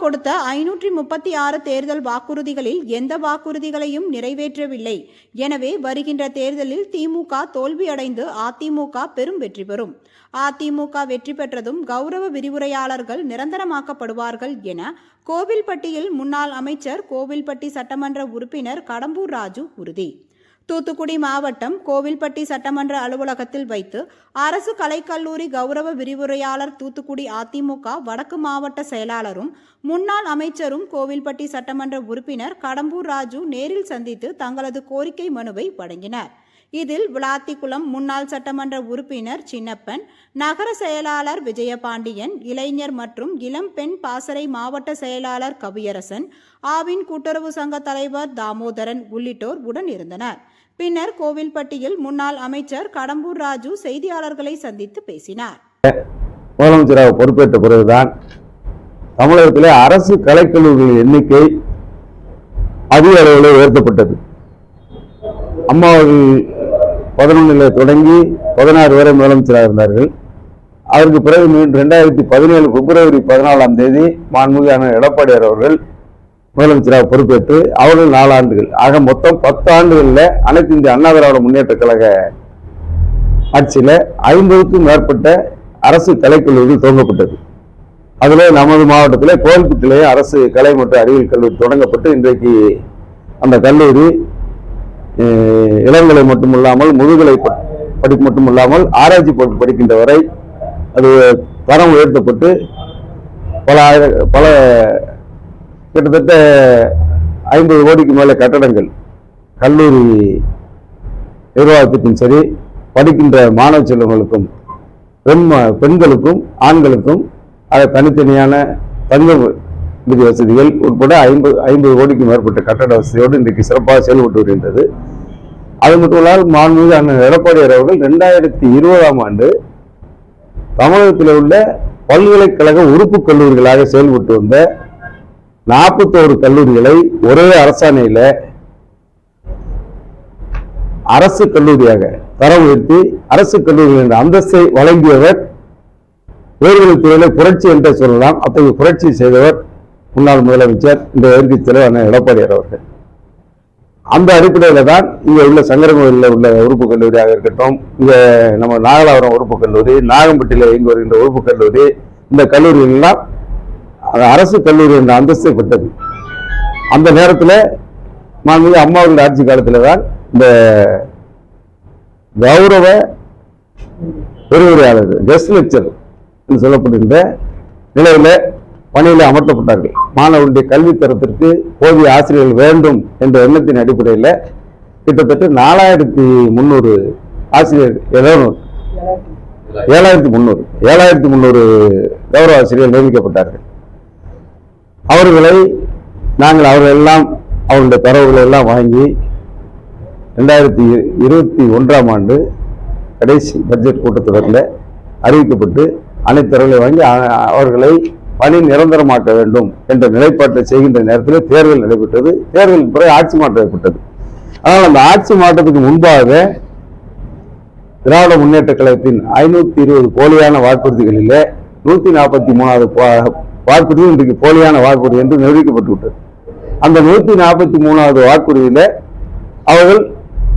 கொடுத்த 536 தேர்தல் வாக்குறுதிகளில் எந்த வாக்குறுதிகளையும் நிறைவேற்றவில்லை. எனவே வருகின்ற தேர்தலில் திமுக தோல்வியடைந்து அதிமுக பெரும் வெற்றி பெறும். அதிமுக வெற்றி பெற்றதும் கௌரவ விரிவுரையாளர்கள் நிரந்தரமாக்கப்படுவார்கள் என கோவில்பட்டியில் முன்னாள் அமைச்சர், கோவில்பட்டி சட்டமன்ற உறுப்பினர் கடம்பூர் ராஜு உறுதி. தூத்துக்குடி மாவட்டம் கோவில்பட்டி சட்டமன்ற அலுவலகத்தில் வைத்து அரசு கலைக்கல்லூரி கௌரவ விரிவுரையாளர், தூத்துக்குடி அதிமுக வடக்கு மாவட்ட செயலாளரும் முன்னாள் அமைச்சரும் கோவில்பட்டி சட்டமன்ற உறுப்பினர் கடம்பூர் ராஜு நேரில் சந்தித்து தங்களது கோரிக்கை மனுவை வழங்கினர். இதில் விளாத்திக்குளம் முன்னாள் சட்டமன்ற உறுப்பினர் சின்னப்பன், நகர செயலாளர் விஜயபாண்டியன், இளைஞர் மற்றும் இளம் பெண் பாசறை மாவட்ட செயலாளர் கவியரசன், ஆவின் கூட்டுறவு சங்க தலைவர் தாமோதரன் உள்ளிட்டோர் உடன் இருந்தனர். பின்னர் கோவில்பட்டியில் முன்னாள் அமைச்சர் கடம்பூர் ராஜு செய்தியாளர்களை சந்தித்து பேசினார். முதலமைச்சராக பொறுப்பேற்ற பிறகுதான் தமிழகத்திலே அரசு கலைக்கல்லூரிகளின் எண்ணிக்கை அதிக அளவில் உயர்த்தப்பட்டது. அம்மா அவர்கள் 11 தொடங்கி 16 வரை முதலமைச்சராக இருந்தார்கள். அதற்கு பிறகு 2017 பிப்ரவரி 14 மாண்புமிகு எடப்பாடியார் அவர்கள் முதலமைச்சராக பொறுப்பேற்று அவர்கள் 4 ஆண்டுகள் ஆக மொத்தம் 10 ஆண்டுகளில் அனைத்து இந்திய அண்ணா திராவிட முன்னேற்ற கழக ஆட்சியில் 50க்கும் மேற்பட்ட அரசு கலைக்கல்லூரிகள் துவங்கப்பட்டது. அதில் நமது மாவட்டத்தில் கோவில்பட்டியிலே அரசு கலை மற்றும் அறிவியல் கல்லூரி தொடங்கப்பட்டு இன்றைக்கு அந்த கல்லூரி இளங்கலை மட்டுமில்லாமல் முதுகலை படிப்பு மட்டுமில்லாமல் ஆராய்ச்சி படிக்கின்ற வரை அது தரம் உயர்த்தப்பட்டு பல கிட்டத்தட்ட 50 கோடிக்கு மேலே கட்டடங்கள் கல்லூரி நிர்வாகத்திற்கும் சரி, படிக்கின்ற மாணவ செல்வங்களுக்கும் பெண்களுக்கும் ஆண்களுக்கும் அதை தனித்தனியான தங்க விதி வசதிகள் உட்பட 50 கோடிக்கு மேற்பட்ட கட்டட வசதியோடு இன்றைக்கு சிறப்பாக செயல்பட்டு வருகின்றது. அது மட்டுமல்லால் மாண்புமிகு அண்ணன் எடப்பாடியார் அவர்கள் 2020ஆம் ஆண்டு தமிழகத்தில் உள்ள பல்கலைக்கழக உறுப்பு கல்லூரிகளாக செயல்பட்டு வந்த 41 கல்லூரிகளை ஒரே அரசாணையில அரசு கல்லூரியாக தரம் உயர்த்தி அரசு கல்லூரிகளின் அந்தஸ்தை வழங்கியவர். உயர்கல்வித் துறையில புரட்சி என்று சொல்லலாம். அத்தகைய புரட்சி செய்தவர் முன்னாள் முதலமைச்சர், இந்த எதிர்க்கட்சி தலைவர் அண்ணன் எடப்பாடியார் அவர்கள். அந்த அடிப்படையில தான் இங்க உள்ள சங்கரங்கோயிலில் உள்ள உறுப்பு கல்லூரியாக இருக்கட்டும், இங்க நம்ம நாகலாபுரம் உறுப்பு கல்லூரி, நாகம்பட்டியில் இயங்கி வருகின்ற உறுப்பு கல்லூரி, இந்த கல்லூரிகள் எல்லாம் அரசு கல்லூரி என்ற அந்தஸ்தை பெற்றது. அந்த நேரத்தில் மாண்புமிகு அம்மாவுடைய ஆட்சி காலத்தில் தான் இந்த கௌரவ விரிவுரையாளர், கெஸ்ட் லெக்சர் என்று சொல்லப்படுகின்ற நிலையில பணியில் அமர்த்தப்பட்டார்கள். மாணவர்களுடைய கல்வி தரத்திற்கு போதிய ஆசிரியர்கள் வேண்டும் என்ற எண்ணத்தின் அடிப்படையில் கிட்டத்தட்ட 4300 ஆசிரியர் 7300 கௌரவ ஆசிரியர்கள் நியமிக்கப்பட்டார்கள். அவர்கள் எல்லாம் அவருடைய தரவுகளை எல்லாம் வாங்கி 2021ஆம் ஆண்டு கடைசி பட்ஜெட் கூட்டத்தொடரில் அறிவிக்கப்பட்டு அனைத்து தரவுகளை வாங்கி அவர்களை பணி நிரந்தரமாக்க வேண்டும் என்ற நிலைப்பாட்டை செய்கின்ற நேரத்தில் தேர்தல் நடைபெற்றது. தேர்தலுக்கு பிறகு ஆட்சி மாற்றம் ஏற்பட்டது. ஆனால் அந்த ஆட்சி மாற்றத்துக்கு முன்பாக திராவிட முன்னேற்ற கழகத்தின் 520 போலியான வாக்குறுதிகளில் 143வது வாக்குறுதி இன்றைக்கு போலியான வாக்குறுதி என்று நிரூபிக்கப்பட்டு விட்டது. அந்த 143வது வாக்குறுதியில அவர்கள்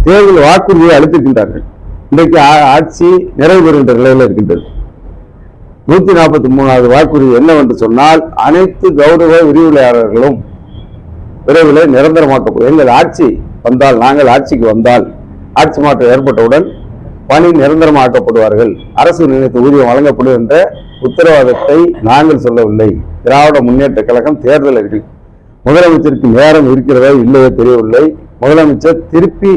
தேர்தல் வாக்குறுதியை அளித்திருக்கின்றார்கள். இன்றைக்கு ஆட்சி நிறைவு பெறுகின்ற நிலையில் இருக்கின்றது. 143வது வாக்குறுதி என்னவென்று சொன்னால், அனைத்து கௌரவ விரிவுரையாளர்களும் விரைவில் நிரந்தரமாக்கப்படும். எங்கள் ஆட்சி வந்தால், நாங்கள் ஆட்சிக்கு வந்தால், ஆட்சி மாற்றம் ஏற்பட்டவுடன் பணி நிரந்தரமாக்கப்படுவார்கள், அரசு நிர்ணயித்த ஊதியம் வழங்கப்படும் என்ற உத்தரவாதத்தை நாங்கள் சொல்லவில்லை. திராவிட முன்னேற்ற கழகம் தேர்தல் அறிக்கை முதலமைச்சருக்கு நேரம் இருக்கிறதா இல்லையோ தெரியவில்லை. முதலமைச்சர் திருப்பி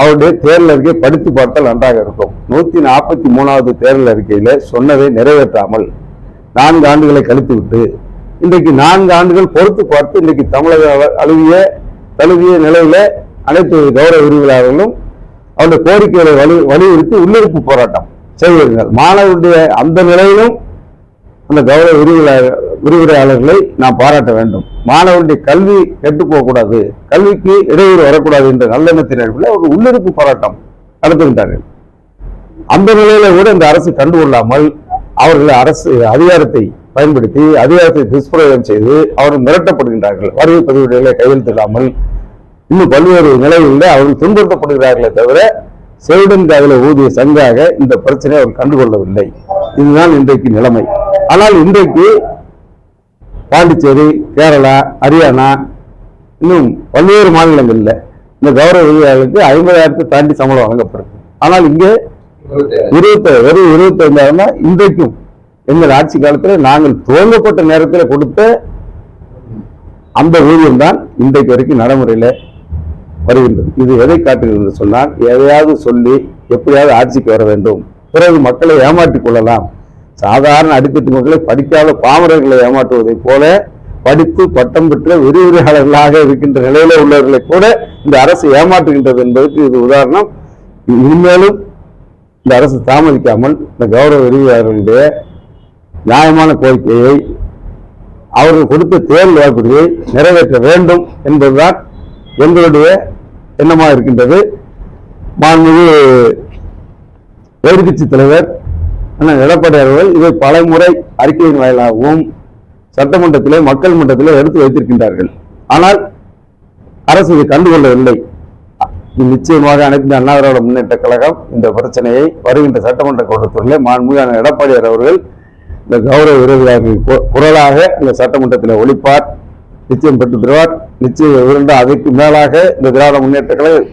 அவருடைய தேர்தல் அறிக்கையை படித்து பார்த்தால் நன்றாக இருக்கும். 143வது தேர்தல் அறிக்கையில சொன்னதை நிறைவேற்றாமல் 4 ஆண்டுகளை கழித்துவிட்டு இன்றைக்கு 4 ஆண்டுகள் பொறுத்து பார்த்து இன்றைக்கு தமிழக தழுவிய நிலையில அனைத்து கௌரவ விரிவுரையாளர்களும் அவருடைய கோரிக்கைகளை வலியுறுத்தி உள்ளிருப்பு போராட்டம் செய்கிறார்கள். மாணவருடைய அந்த நிலையிலும் அந்த கௌரவ விரிவுரையாளர்களை நாம் பாராட்ட வேண்டும். மாணவருடைய கல்வி கெட்டு போகக்கூடாது, கல்விக்கு இடையூறு வரக்கூடாது என்ற நல்லெண்ணத்தின் அடிப்படையில் ஒரு உள்ளிருப்பு போராட்டம் நடத்துகின்றார்கள். அந்த நிலையில கூட இந்த அரசு கண்டுகொள்ளாமல் அவர்கள் அரசு அதிகாரத்தை பயன்படுத்தி அதிகாரத்தை துஷ்பிரயோகம் செய்து அவர்கள் மிரட்டப்படுகின்றார்கள். வருகை பதிவுகளை கையெழுத்திடாமல் இன்னும் பல்வேறு நிலைகளில் அவர்கள் துன்புறுத்தப்படுகிறார்களே தவிர செவிடன் காதல ஊதிய சங்காக இந்த பிரச்சனையை அவர் கண்டுகொள்ளவில்லை. இதுதான் இன்றைக்கு நிலைமை. ஆனால் இன்றைக்கு பாண்டிச்சேரி, கேரளா, ஹரியானா இன்னும் பல்வேறு மாநிலங்கள்ல இந்த கௌரவ ஊழியர்களுக்கு 50,000 தாண்டி சம்பளம் வழங்கப்படுது. ஆனால் இங்கே 25,000 தான் இன்றைக்கும் எங்கள் ஆட்சி காலத்தில் நாங்கள் துவங்கப்பட்ட நேரத்தில் கொடுத்த அந்த ஊதியம் தான் இன்றைக்கு வரைக்கும் நடைமுறையில் வருகின்றது. இது எதை காட்டுகிறது சொன்னால், எதையாவது சொல்லி எப்படியாவது ஆட்சிக்கு வர வேண்டும், பிறகு மக்களை ஏமாற்றிக் கொள்ளலாம். சாதாரண அடித்தட்டு மக்களை படிக்காத பாமரர்களை ஏமாற்றுவதை போல படித்து பட்டம் பெற்ற விரிவுரையாளர்களாக இருக்கின்ற நிலையில உள்ளவர்களை கூட இந்த அரசு ஏமாற்றுகின்றது என்பதற்கு இது உதாரணம். இனிமேலும் இந்த அரசு தாமதிக்காமல் இந்த கௌரவ விரிவுரையாளர்களுடைய நியாயமான கோரிக்கையை, அவர்கள் கொடுத்த தேர்தல் வாக்குறுதியை நிறைவேற்ற வேண்டும் என்பதுதான் எங்களுடைய எண்ணமாக இருக்கின்றது. மாண்புமிகு எதிர்க்கட்சி தலைவர் அண்ணன் எடப்பாடி அவர்கள் இதை பல முறை அறிக்கையின் வாயிலாகவும் சட்டமன்றத்திலே, மக்கள் மன்றத்திலே எடுத்து வைத்திருக்கின்றார்கள். ஆனால் அரசு இதை கண்டுகொள்ளவில்லை. நிச்சயமாக அனைத்து அண்ணா திராவிட முன்னேற்ற கழகம் இந்த பிரச்சனையை வருகின்ற சட்டமன்ற கூட்டத்தொடரிலே மாண்புமிகு எடப்பாடி அவர்கள் இந்த கௌரவ விரோதியாளர்கள் குரலாக இந்த சட்டமன்றத்தில் ஒழிப்பார், நிச்சயம் பெற்று தருவார். நிச்சயம் இருந்தால் அதற்கு மேலாக இந்த திராவிட முன்னேற்ற கழகம்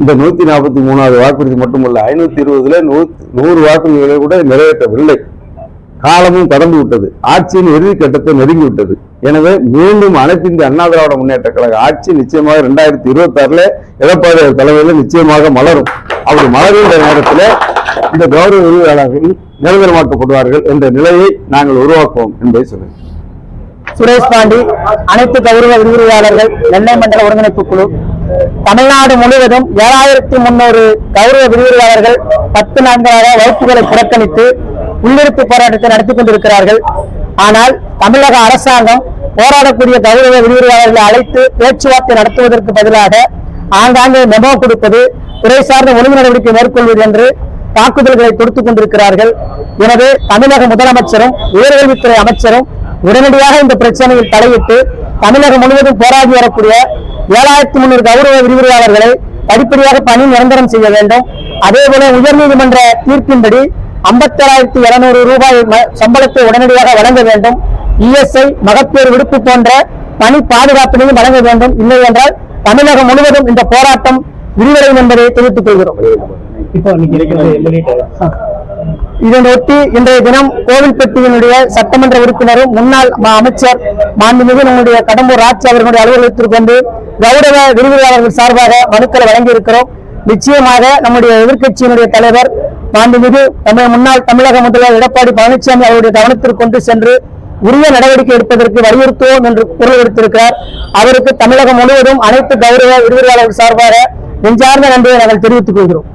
இந்த 143வது வாக்குறுதி மட்டுமல்ல, 520ல 100 வாக்குறுதிகளை கூட நிறைவேற்றவில்லை. காலமும் கடந்து விட்டது. ஆட்சியின் இறுதி கட்டத்தை நெருங்கிவிட்டது. எனவே மீண்டும் அனைத்து இந்திய அண்ணா திராவிட முன்னேற்ற கழக ஆட்சி நிச்சயமாக 2026ல எடப்பாடி தலைமையில் நிச்சயமாக மலரும். அப்படி மலர்கின்ற நேரத்தில் இந்த கௌரவ விரிவுரையாளர்கள் நிரந்தரமாக்கப்படுவார்கள் என்ற நிலையை நாங்கள் உருவாக்குவோம் என்பதை சொல்லுங்கள். சுரேஷ் பாண்டி, அனைத்து கௌரவ விரிவுரையாளர்கள், நெல்லை மண்டல ஒருங்கிணைப்பு குழு. தமிழ்நாடு முழுவதும் 7300 கௌரவ விரிவுரையாளர்கள் 10 நாட்களாக வகுப்புகளை புறக்கணித்து உள்ளிருப்பு போராட்டத்தை நடத்தி கொண்டிருக்கிறார்கள். ஆனால் தமிழக அரசாங்கம் போராடக்கூடிய கௌரவ விரிவுரையாளர்களை அழைத்து பேச்சுவார்த்தை நடத்துவதற்கு பதிலாக ஆங்காங்கே மெமோ கொடுப்பது, துறை சார்ந்த ஒழுங்கு நடவடிக்கை மேற்கொள்வது என்று தாக்குதல்களை தொடுத்துக் கொண்டிருக்கிறார்கள். எனவே தமிழக முதலமைச்சரும் உயர்கல்வித்துறை அமைச்சரும் உடனடியாக இந்த பிரச்சனையில் தலையிட்டு தமிழகம் முழுவதும் போராடி வரக்கூடிய 7300 கௌரவ விரிவுரையாளர்களை படிப்படியாக பணி நிரந்தரம் செய்ய வேண்டும். அதேபோல உயர்நீதிமன்ற தீர்ப்பின்படி 57,700 ரூபாய் சம்பளத்தை உடனடியாக வழங்க வேண்டும். இஎஸ்ஐ, மகப்பேறு விடுப்பு போன்ற பணி பாதுகாப்பினையும் வழங்க வேண்டும். இல்லை என்றால் தமிழகம் முழுவதும் இந்த போராட்டம் விரிவடையும் என்பதை தெரிவித்துக் கொள்கிறோம். இதனையொட்டி இன்றைய தினம் கோவில்பட்டியினுடைய சட்டமன்ற உறுப்பினரும் முன்னாள் அமைச்சர் மாண்புமிகு நம்முடைய கடம்பூர் ராஜ் அவர்களுடைய அலுவலகத்திற்கு வந்து கௌரவ விரிவுரையாளர்கள் சார்பாக மனுக்களை வழங்கி இருக்கிறோம். நிச்சயமாக நம்முடைய எதிர்க்கட்சியினுடைய தலைவர் மாண்புமிகு முன்னாள் தமிழக முதல்வர் எடப்பாடி பழனிசாமி அவருடைய கவனத்திற்கு கொண்டு சென்று உரிய நடவடிக்கை எடுப்பதற்கு வலியுறுத்துவோம் என்று குரல் எடுத்திருக்கிறார். அவருக்கு தமிழகம் முழுவதும் அனைத்து கௌரவ விரிவுரையாளர்கள் சார்பாக நெஞ்சார்ந்த நன்றியை நாங்கள் தெரிவித்துக் கொள்கிறோம்.